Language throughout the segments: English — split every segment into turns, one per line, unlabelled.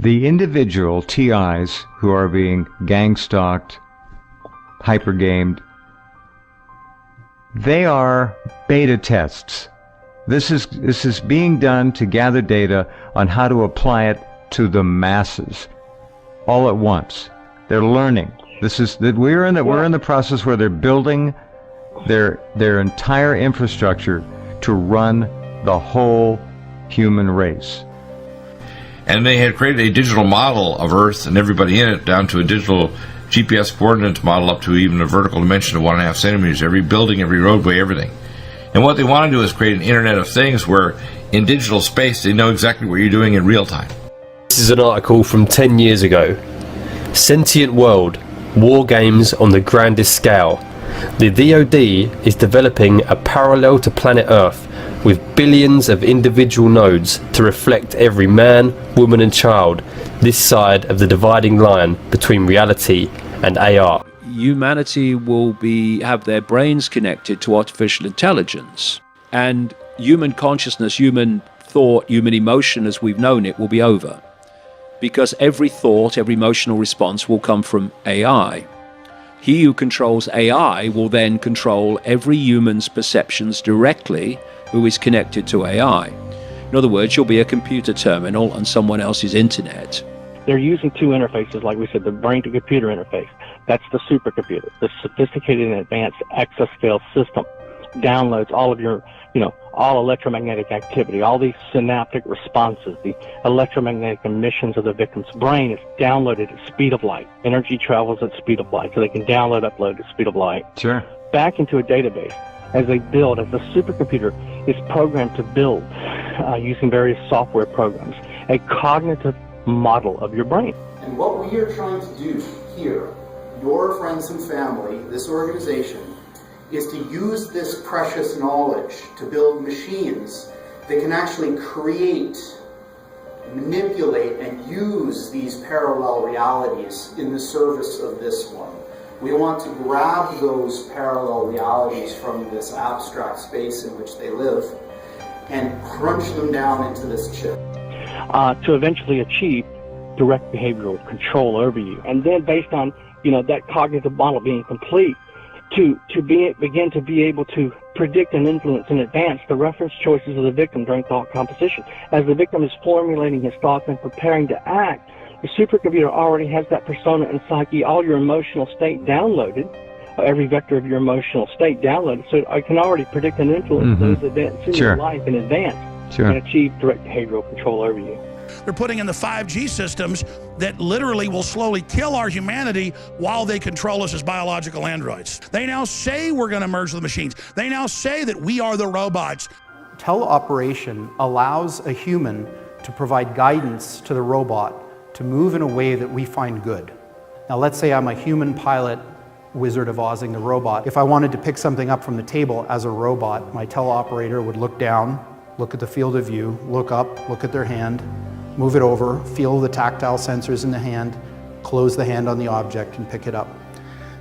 The individual TIs who are being gang-stalked, hyper-gamed, they are beta tests. This is being done to gather data on how to apply it to the masses all at once. They're learning. We're in the process where they're building their entire infrastructure to run the whole human race.
And they had created a digital model of Earth and everybody in it, down to a digital GPS coordinates model up to even a vertical dimension of 1.5 centimeters, every building, every roadway, everything. And what they want to do is create an Internet of Things where in digital space they know exactly what you're doing in real time.
This is an article from 10 years ago. Sentient World, War Games on the Grandest Scale. The DoD is developing a parallel to planet Earth with billions of individual nodes to reflect every man, woman and child this side of the dividing line between reality and AR.
Humanity will have their brains connected to artificial intelligence, and human consciousness, human thought, human emotion as we've known it will be over. Because every thought, every emotional response will come from AI. He who controls AI will then control every human's perceptions directly who is connected to AI. In other words, you'll be a computer terminal on someone else's internet.
They're using two interfaces, like we said, the brain-to-computer interface. That's the supercomputer. The sophisticated and advanced exascale system downloads all of your, all electromagnetic activity, all these synaptic responses, the electromagnetic emissions of the victim's brain is downloaded at speed of light. Energy travels at speed of light, so they can download, upload at speed of light.
Sure.
Back into a database as the supercomputer is programmed to build using various software programs, a cognitive model of your brain.
And what we are trying to do here, your friends and family, this organization, is to use this precious knowledge to build machines that can actually create, manipulate, and use these parallel realities in the service of this one. We want to grab those parallel realities from this abstract space in which they live and crunch them down into this chip.
To eventually achieve direct behavioral control over you. And then based on, that cognitive model being complete, to begin to be able to predict and influence in advance the reference choices of the victim during thought composition. As the victim is formulating his thoughts and preparing to act, the supercomputer already has that persona and psyche, all your emotional state downloaded, every vector of your emotional state downloaded, so I can already predict and influence those events in your life in advance and achieve direct behavioral control over you.
They're putting in the 5G systems that literally will slowly kill our humanity while they control us as biological androids. They now say we're going to merge the machines. They now say that we are the robots.
Teleoperation allows a human to provide guidance to the robot to move in a way that we find good. Now let's say I'm a human pilot, Wizard of Ozing the robot. If I wanted to pick something up from the table as a robot, my teleoperator would look down, look at the field of view, look up, look at their hand, move it over, feel the tactile sensors in the hand, close the hand on the object and pick it up.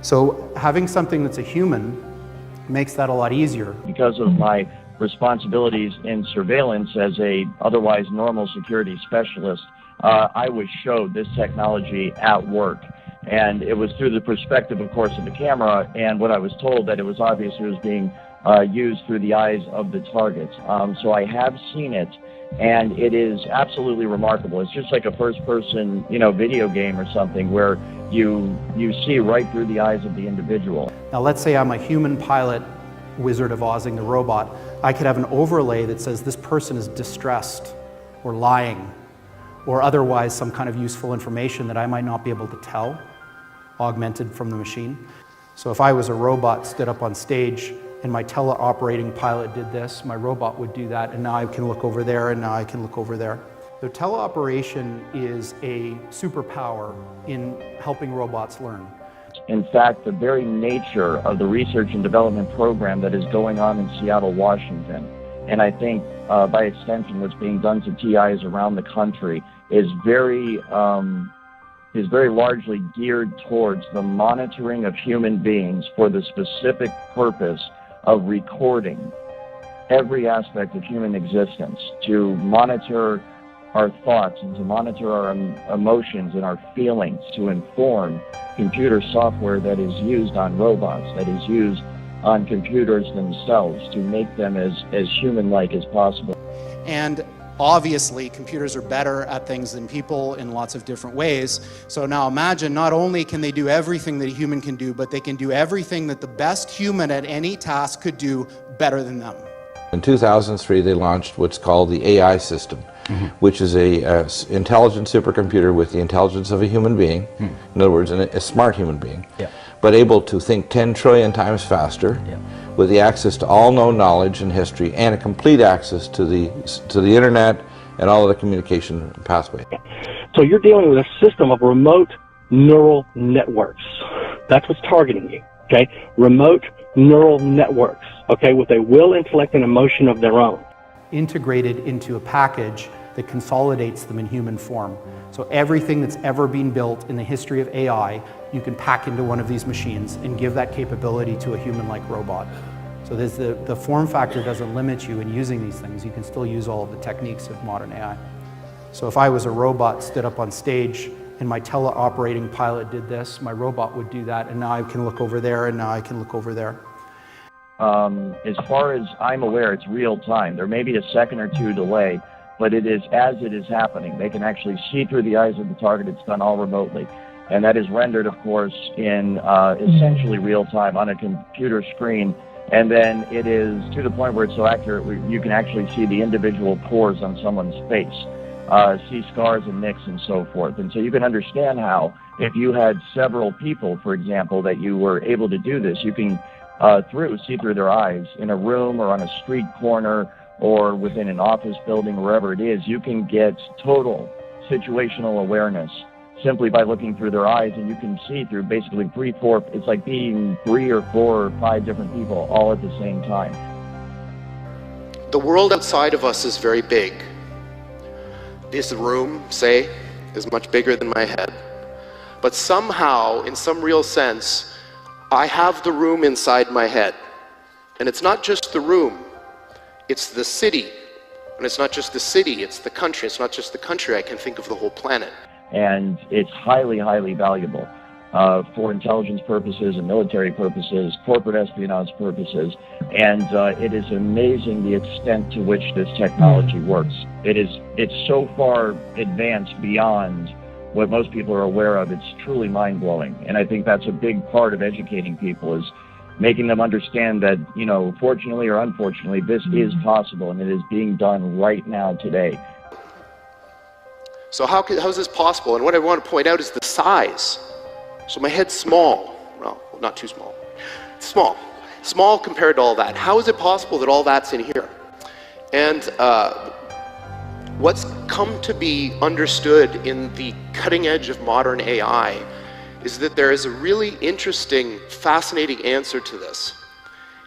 So having something that's a human makes that a lot easier.
Because of my responsibilities in surveillance as a otherwise normal security specialist, I was showed this technology at work. And it was through the perspective, of course, of the camera, and what I was told that it was obvious it was being used through the eyes of the targets. So I have seen it, and it is absolutely remarkable. It's just like a first-person, video game or something where you see right through the eyes of the individual.
Now let's say I'm a human pilot, Wizard of Ozing the robot. I could have an overlay that says this person is distressed or lying or otherwise some kind of useful information that I might not be able to tell, augmented from the machine. So if I was a robot, stood up on stage, and my teleoperating pilot did this, my robot would do that, and now I can look over there, and now I can look over there. So teleoperation is a superpower in helping robots learn.
In fact, the very nature of the research and development program that is going on in Seattle, Washington, and I think by extension what's being done to TIs around the country is very largely geared towards the monitoring of human beings for the specific purpose of recording every aspect of human existence, to monitor our thoughts and to monitor our emotions and our feelings, to inform computer software that is used on robots, that is used on computers themselves, to make them as human-like as possible.
And obviously, computers are better at things than people in lots of different ways. So now imagine, not only can they do everything that a human can do, but they can do everything that the best human at any task could do better than them.
In 2003, they launched what's called the AI system, which is a intelligent supercomputer with the intelligence of a human being. In other words, a smart human being, but able to think 10 trillion times faster, with the access to all known knowledge and history, and a complete access to the internet and all of the communication pathways.
So you're dealing with a system of remote neural networks. That's what's targeting you, okay? Remote neural networks, okay, with a will, intellect, and emotion of their own.
Integrated into a package that consolidates them in human form. So everything that's ever been built in the history of AI, you can pack into one of these machines and give that capability to a human-like robot. So there's the form factor doesn't limit you in using these things. You can still use all of the techniques of modern AI. So if I was a robot, stood up on stage, and my teleoperating pilot did this, my robot would do that, and now I can look over there, and now I can look over there.
As far as I'm aware, it's real time. There may be a second or two delay, but it is as it is happening. They can actually see through the eyes of the target. It's done all remotely. And that is rendered, of course, in essentially real time on a computer screen. And then it is to the point where it's so accurate, you can actually see the individual pores on someone's face, see scars and nicks and so forth. And so you can understand how, if you had several people, for example, that you were able to do this, you can see through their eyes in a room or on a street corner or within an office building, wherever it is. You can get total situational awareness simply by looking through their eyes, and you can see through basically it's like being 3 or 4 or 5 different people all at the same time.
The world outside of us is very big. This room, say, is much bigger than my head. But somehow, in some real sense, I have the room inside my head. And it's not just the room, it's the city. And it's not just the city, it's the country. It's not just the country, I can think of the whole planet.
And it's highly, highly valuable for intelligence purposes and military purposes, corporate espionage purposes. And it is amazing the extent to which this technology works. It's so far advanced beyond what most people are aware of. It's truly mind-blowing. And I think that's a big part of educating people, is making them understand that, fortunately or unfortunately, this is possible, and it is being done right now today.
So how is this possible? And what I want to point out is the size. So my head's small. Well, not too small. Small. Small compared to all that. How is it possible that all that's in here? And what's come to be understood in the cutting edge of modern AI is that there is a really interesting, fascinating answer to this.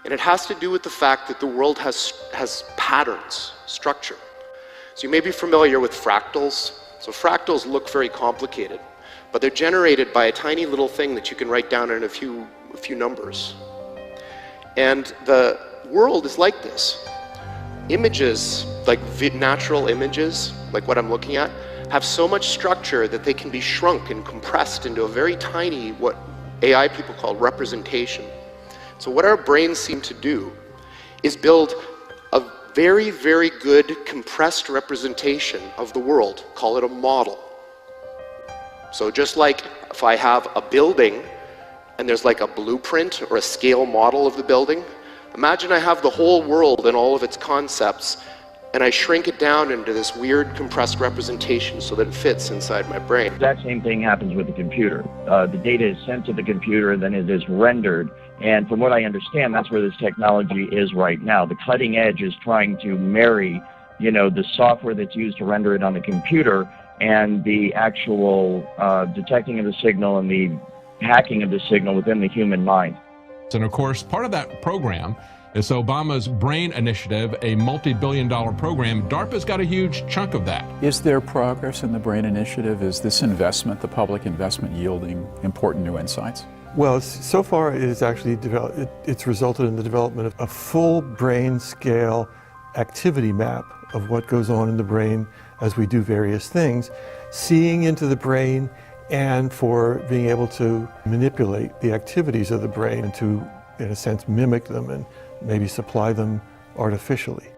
And it has to do with the fact that the world has patterns, structure. So you may be familiar with fractals. So fractals look very complicated, but they're generated by a tiny little thing that you can write down in a few numbers. And the world is like this. Images, like natural images, like what I'm looking at, have so much structure that they can be shrunk and compressed into a very tiny, what AI people call representation. So what our brains seem to do is build a very, very good compressed representation of the world. Call it a model. So just like if I have a building and there's like a blueprint or a scale model of the building, imagine I have the whole world and all of its concepts, and I shrink it down into this weird compressed representation so that it fits inside my brain.
The exact same thing happens with the computer. The data is sent to the computer, and then it is rendered. And from what I understand, that's where this technology is right now. The cutting edge is trying to marry, the software that's used to render it on the computer and the actual detecting of the signal and the hacking of the signal within the human mind.
And of course, part of that program is Obama's BRAIN initiative, a multi-billion-dollar program. DARPA's got a huge chunk of that.
Is there progress in the BRAIN initiative? Is this investment, the public investment, yielding important new insights?
Well, so far it has actually it's resulted in the development of a full brain scale activity map of what goes on in the brain as we do various things, seeing into the brain, and for being able to manipulate the activities of the brain and to, in a sense, mimic them and maybe supply them artificially.